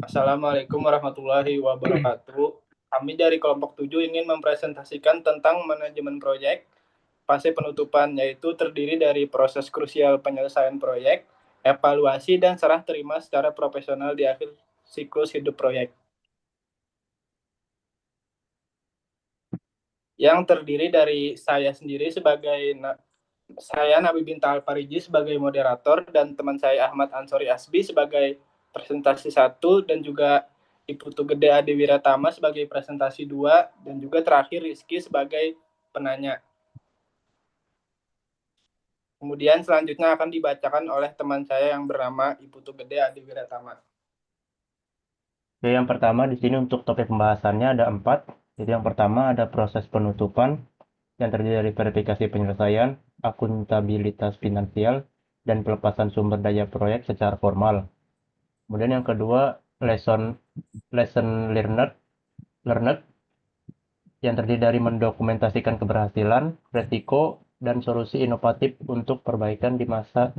Assalamualaikum warahmatullahi wabarakatuh. Kami dari kelompok 7 ingin mempresentasikan tentang manajemen proyek. Fase penutupan yaitu terdiri dari proses krusial penyelesaian proyek, evaluasi dan serah terima secara profesional di akhir siklus hidup proyek. Yang terdiri dari saya sendiri saya Nabi Binta Alpariji sebagai moderator dan teman saya Ahmad Ansori Asbi sebagai presentasi 1 dan juga Iputu Gede Adi Wiratama sebagai presentasi 2 dan juga terakhir Rizky sebagai penanya. Kemudian selanjutnya akan dibacakan oleh teman saya yang bernama Iputu Gede Adi Wiratama. Oke, yang pertama di sini untuk topik pembahasannya ada 4. Jadi yang pertama ada proses penutupan yang terdiri dari verifikasi penyelesaian, akuntabilitas finansial, dan pelepasan sumber daya proyek secara formal. Kemudian yang kedua lesson learned yang terdiri dari mendokumentasikan keberhasilan, resiko, dan solusi inovatif untuk perbaikan di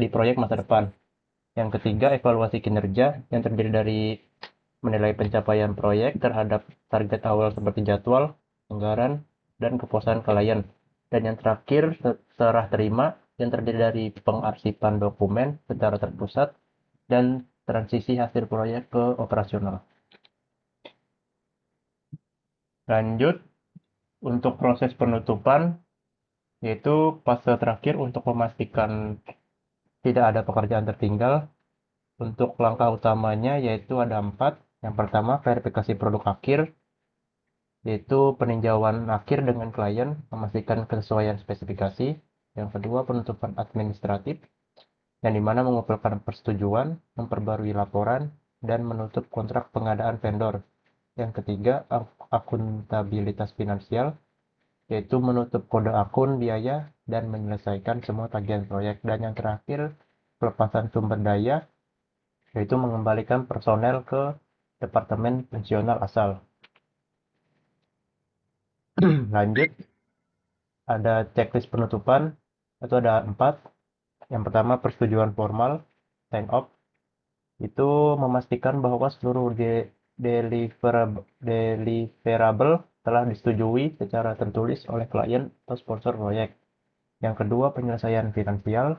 proyek masa depan. Yang ketiga, evaluasi kinerja yang terdiri dari menilai pencapaian proyek terhadap target awal seperti jadwal, anggaran, dan kepuasan klien. Dan yang terakhir, serah terima yang terdiri dari pengarsipan dokumen secara terpusat dan transisi hasil proyek ke operasional. Lanjut, untuk proses penutupan, yaitu fase terakhir untuk memastikan tidak ada pekerjaan tertinggal. Untuk langkah utamanya yaitu ada 4. Yang pertama, verifikasi produk akhir, yaitu peninjauan akhir dengan klien, memastikan kesesuaian spesifikasi. Yang kedua, penutupan administratif, yang dimana mengumpulkan persetujuan, memperbarui laporan, dan menutup kontrak pengadaan vendor. Yang ketiga, akuntabilitas finansial, yaitu menutup kode akun biaya dan menyelesaikan semua tagihan proyek. Dan yang terakhir, pelepasan sumber daya, yaitu mengembalikan personel ke departemen fungsional asal. Lanjut, ada checklist penutupan, itu ada 4. Yang pertama, persetujuan formal, sign off, itu memastikan bahwa seluruh deliverable telah disetujui secara tertulis oleh klien atau sponsor proyek. Yang kedua, penyelesaian finansial,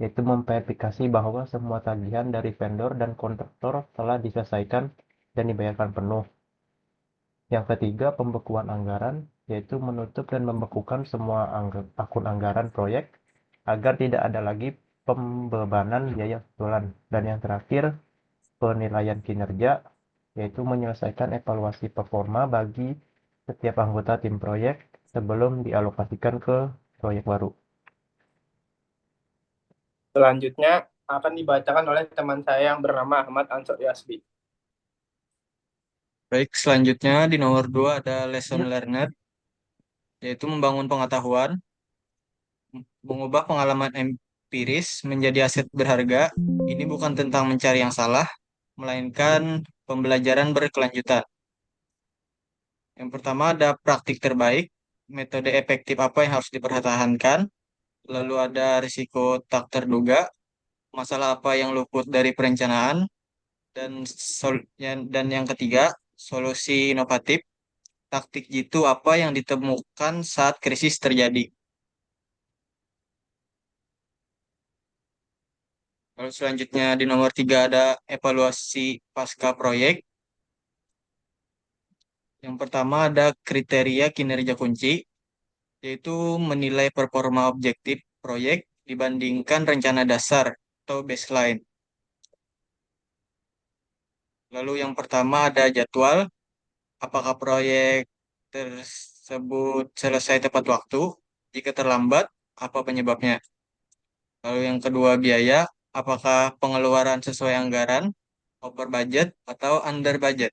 yaitu memverifikasi bahwa semua tagihan dari vendor dan kontraktor telah diselesaikan dan dibayarkan penuh. Yang ketiga, pembekuan anggaran, yaitu menutup dan membekukan semua akun anggaran proyek agar tidak ada lagi pembebanan biaya susulan. Dan yang terakhir, penilaian kinerja, yaitu menyelesaikan evaluasi performa bagi setiap anggota tim proyek sebelum dialokasikan ke proyek baru. Selanjutnya akan dibacakan oleh teman saya yang bernama Ahmad Ansori Asbi. Baik, selanjutnya di nomor 2 ada lesson learned, yaitu membangun pengetahuan, mengubah pengalaman empiris menjadi aset berharga. Ini bukan tentang mencari yang salah, melainkan pembelajaran berkelanjutan. Yang pertama ada praktik terbaik, metode efektif apa yang harus dipertahankan, lalu ada risiko tak terduga, masalah apa yang luput dari perencanaan, dan yang ketiga, solusi inovatif, taktik jitu apa yang ditemukan saat krisis terjadi. Lalu selanjutnya di nomor 3 ada evaluasi pasca proyek. Yang pertama ada kriteria kinerja kunci, yaitu menilai performa objektif proyek dibandingkan rencana dasar atau baseline. Lalu yang pertama ada jadwal, apakah proyek tersebut selesai tepat waktu? Jika terlambat, apa penyebabnya? Lalu yang kedua biaya, apakah pengeluaran sesuai anggaran, over budget, atau under budget?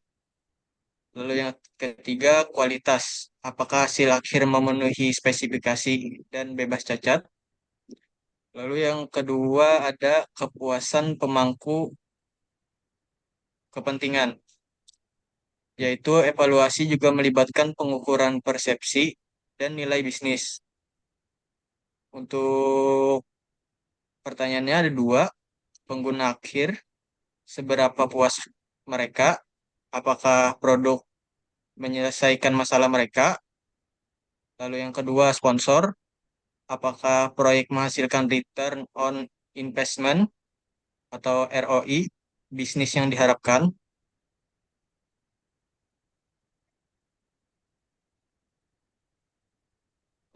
Lalu yang ketiga kualitas, apakah hasil akhir memenuhi spesifikasi dan bebas cacat? Lalu yang kedua ada kepuasan pemangku kepentingan, yaitu evaluasi juga melibatkan pengukuran persepsi dan nilai bisnis. Untuk pertanyaannya ada dua, pengguna akhir, seberapa puas mereka, apakah produk menyelesaikan masalah mereka. Lalu yang kedua, sponsor, apakah proyek menghasilkan return on investment atau ROI, bisnis yang diharapkan.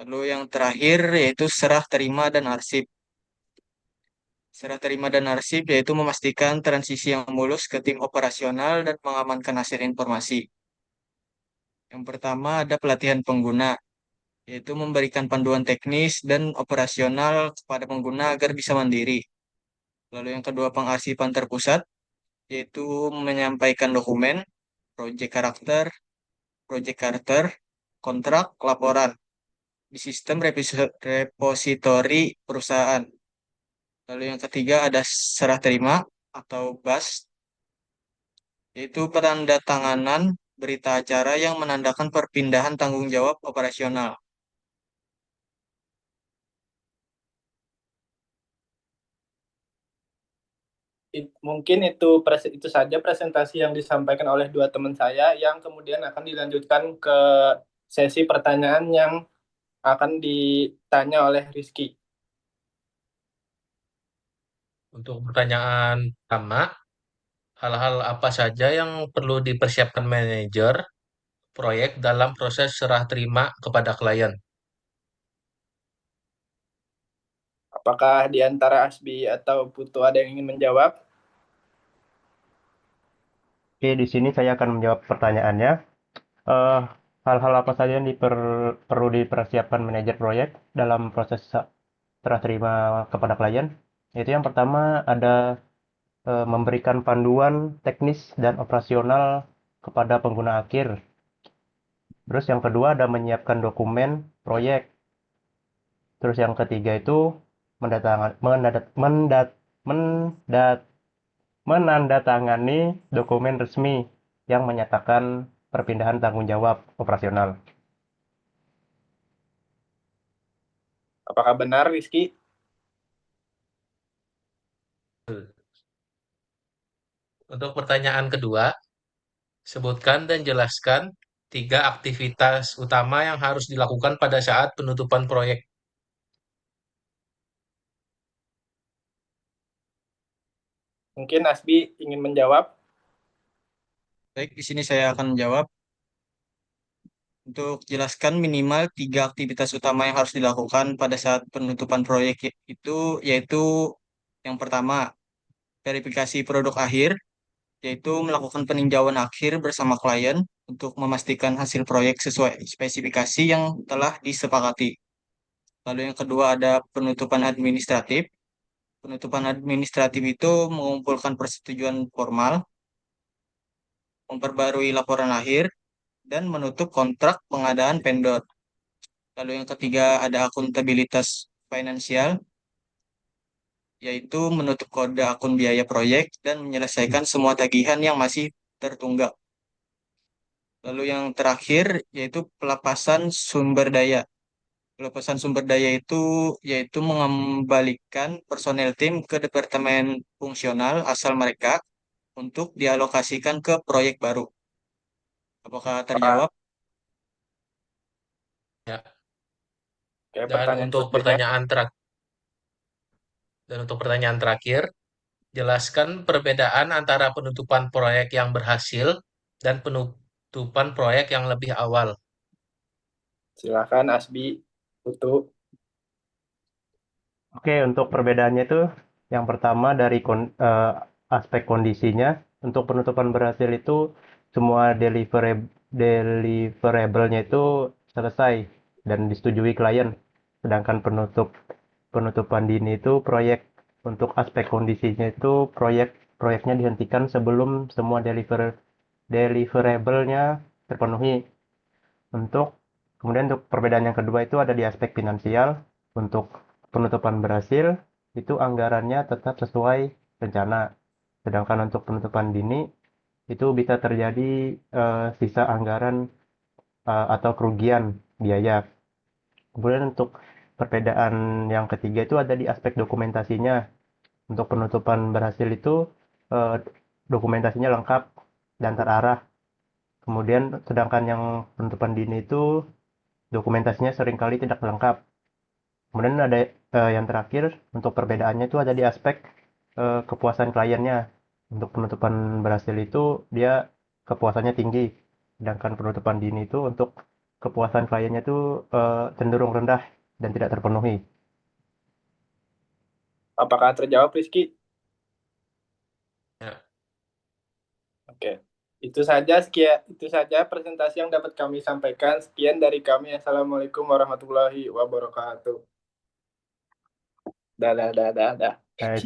Lalu yang terakhir yaitu serah terima dan arsip. Serah terima dan arsip yaitu memastikan transisi yang mulus ke tim operasional dan mengamankan hasil informasi. Yang pertama ada pelatihan pengguna, yaitu memberikan panduan teknis dan operasional kepada pengguna agar bisa mandiri. Lalu yang kedua pengarsipan terpusat, yaitu menyampaikan dokumen, project karakter, kontrak, laporan di sistem repositori perusahaan. Lalu yang ketiga ada serah terima atau BAS, yaitu penandatanganan berita acara yang menandakan perpindahan tanggung jawab operasional. Mungkin itu saja presentasi yang disampaikan oleh dua teman saya yang kemudian akan dilanjutkan ke sesi pertanyaan yang akan ditanya oleh Rizky. Untuk pertanyaan pertama, hal-hal apa saja yang perlu dipersiapkan manajer proyek dalam proses serah terima kepada klien? Apakah di antara Asbi atau Putu ada yang ingin menjawab? Oke, di sini saya akan menjawab pertanyaannya. Eh, Hal-hal apa saja yang perlu dipersiapkan manajer proyek dalam proses serah terima kepada klien? Yaitu yang pertama ada memberikan panduan teknis dan operasional kepada pengguna akhir. Terus yang kedua ada menyiapkan dokumen proyek. Terus yang ketiga itu menandatangani dokumen resmi yang menyatakan perpindahan tanggung jawab operasional. Apakah benar, Rizky? Untuk pertanyaan kedua, sebutkan dan jelaskan 3 aktivitas utama yang harus dilakukan pada saat penutupan proyek. Mungkin Asbi ingin menjawab. Baik, di sini saya akan menjawab. Untuk jelaskan minimal 3 aktivitas utama yang harus dilakukan pada saat penutupan proyek itu, yaitu yang pertama, verifikasi produk akhir, yaitu melakukan peninjauan akhir bersama klien untuk memastikan hasil proyek sesuai spesifikasi yang telah disepakati. Lalu yang kedua ada penutupan administratif. Penutupan administratif itu mengumpulkan persetujuan formal, memperbarui laporan akhir, dan menutup kontrak pengadaan vendor. Lalu yang ketiga ada akuntabilitas finansial, yaitu menutup kode akun biaya proyek dan menyelesaikan semua tagihan yang masih tertunggak. Lalu yang terakhir yaitu pelepasan sumber daya. Pelepasan sumber daya itu yaitu mengembalikan personel tim ke departemen fungsional asal mereka untuk dialokasikan ke proyek baru. Apakah Apakah, terjawab? Ya. Oke, Dan pertanyaan untuk selanjutnya. pertanyaan terakhir, jelaskan perbedaan antara penutupan proyek yang berhasil dan penutupan proyek yang lebih awal. Silakan Asbi, Putu. Oke, untuk perbedaannya itu yang pertama dari aspek kondisinya. Untuk penutupan berhasil itu semua deliverable-nya itu selesai dan disetujui klien. Sedangkan penutupan dini itu untuk aspek kondisinya itu proyeknya dihentikan sebelum semua deliverable-nya terpenuhi. Kemudian untuk perbedaan yang kedua itu ada di aspek finansial. Untuk penutupan berhasil itu anggarannya tetap sesuai rencana. Sedangkan untuk penutupan dini itu bisa terjadi sisa anggaran atau kerugian biaya. Kemudian untuk perbedaan yang ketiga itu ada di aspek dokumentasinya. Untuk penutupan berhasil itu dokumentasinya lengkap dan terarah. Kemudian sedangkan yang penutupan dini itu dokumentasinya seringkali tidak lengkap. Kemudian ada yang terakhir untuk perbedaannya itu ada di aspek kepuasan kliennya. Untuk penutupan berhasil itu dia kepuasannya tinggi, sedangkan penutupan dini itu untuk kepuasan kliennya itu cenderung rendah dan tidak terpenuhi. Apakah terjawab, Rizky? Ya. Oke. Itu saja presentasi yang dapat kami sampaikan. Sekian dari kami. Assalamualaikum warahmatullahi wabarakatuh. Dah. Nice.